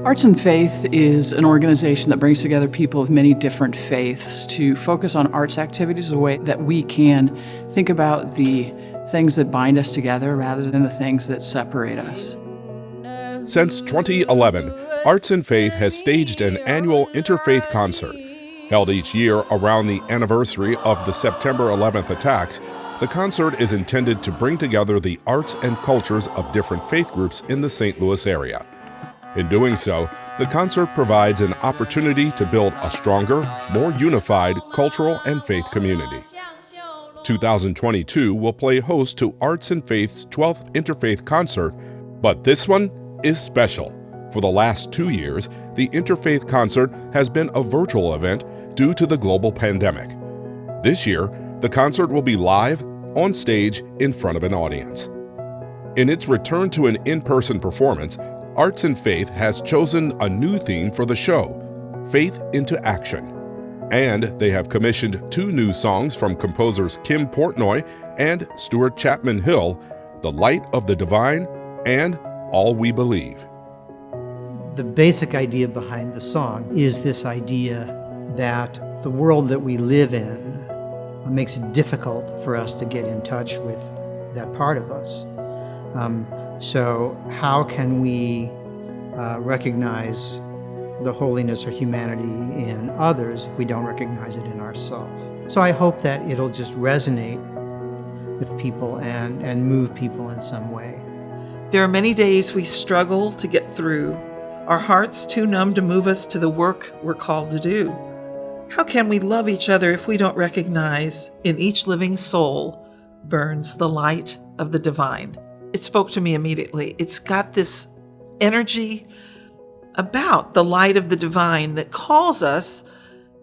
Arts and Faith is an organization that brings together people of many different faiths to focus on arts activities in a way that we can think about the things that bind us together rather than the things that separate us. Since 2011, Arts and Faith has staged an annual Interfaith Concert. Held each year around the anniversary of the September 11th attacks, the concert is intended to bring together the arts and cultures of different faith groups in the St. Louis area. In doing so, the concert provides an opportunity to build a stronger, more unified cultural and faith community. 2022 will play host to Arts and Faith's 12th Interfaith Concert, but this one is special. For the last 2 years, the Interfaith Concert has been a virtual event due to the global pandemic. This year, the concert will be live, on stage, in front of an audience. In its return to an in-person performance, Arts and Faith has chosen a new theme for the show, Faith into Action. And they have commissioned 2 new songs from composers Kim Portnoy and Stuart Chapman Hill, The Light of the Divine and All We Believe. The basic idea behind the song is this idea that the world that we live in makes it difficult for us to get in touch with that part of us. So how can we recognize the holiness or humanity in others if we don't recognize it in ourselves? So I hope that it'll just resonate with people and move people in some way. There are many days we struggle to get through, our hearts too numb to move us to the work we're called to do. How can we love each other if we don't recognize in each living soul burns the light of the divine? It spoke to me immediately. It's got this energy about the light of the divine that calls us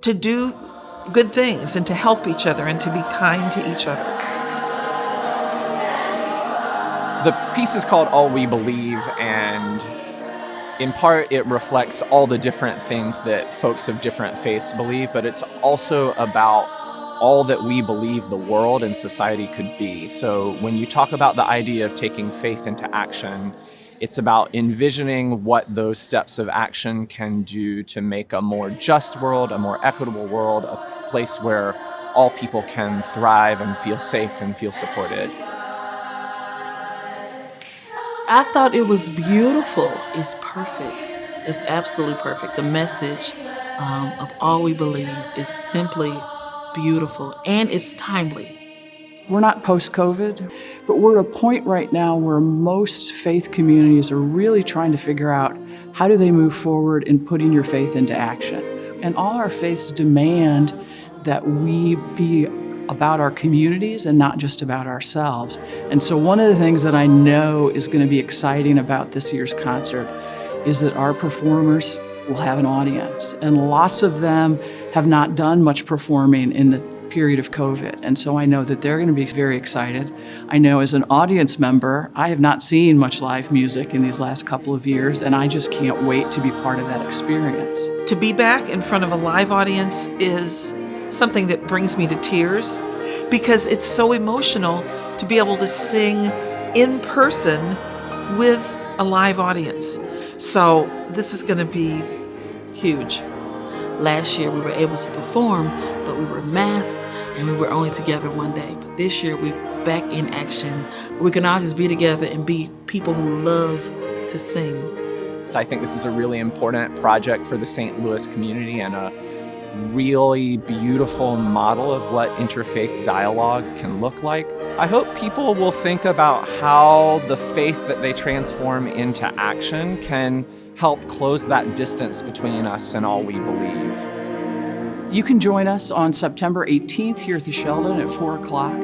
to do good things and to help each other and to be kind to each other. The piece is called All We Believe, and in part it reflects all the different things that folks of different faiths believe, but it's also about all that we believe the world and society could be. So when you talk about the idea of taking faith into action, it's about envisioning what those steps of action can do to make a more just world, a more equitable world, a place where all people can thrive and feel safe and feel supported. I thought it was beautiful. It's perfect. It's absolutely perfect. The message of All We Believe is simply beautiful, and it's timely. We're not post-COVID, but we're at a point right now where most faith communities are really trying to figure out how do they move forward in putting your faith into action. And all our faiths demand that we be about our communities and not just about ourselves. And so one of the things that I know is going to be exciting about this year's concert is that our performers will have an audience. And lots of them have not done much performing in the period of COVID. And so I know that they're going to be very excited. I know as an audience member, I have not seen much live music in these last couple of years, and I just can't wait to be part of that experience. To be back in front of a live audience is something that brings me to tears because it's so emotional to be able to sing in person with a live audience. So this is going to be huge. Last year we were able to perform, but we were masked and we were only together one day. But this year we're back in action. We can all just be together and be people who love to sing. I think this is a really important project for the St. Louis community and a really beautiful model of what interfaith dialogue can look like. I hope people will think about how the faith that they transform into action can help close that distance between us and all we believe. You can join us on September 18th here at the Sheldon at 4 o'clock.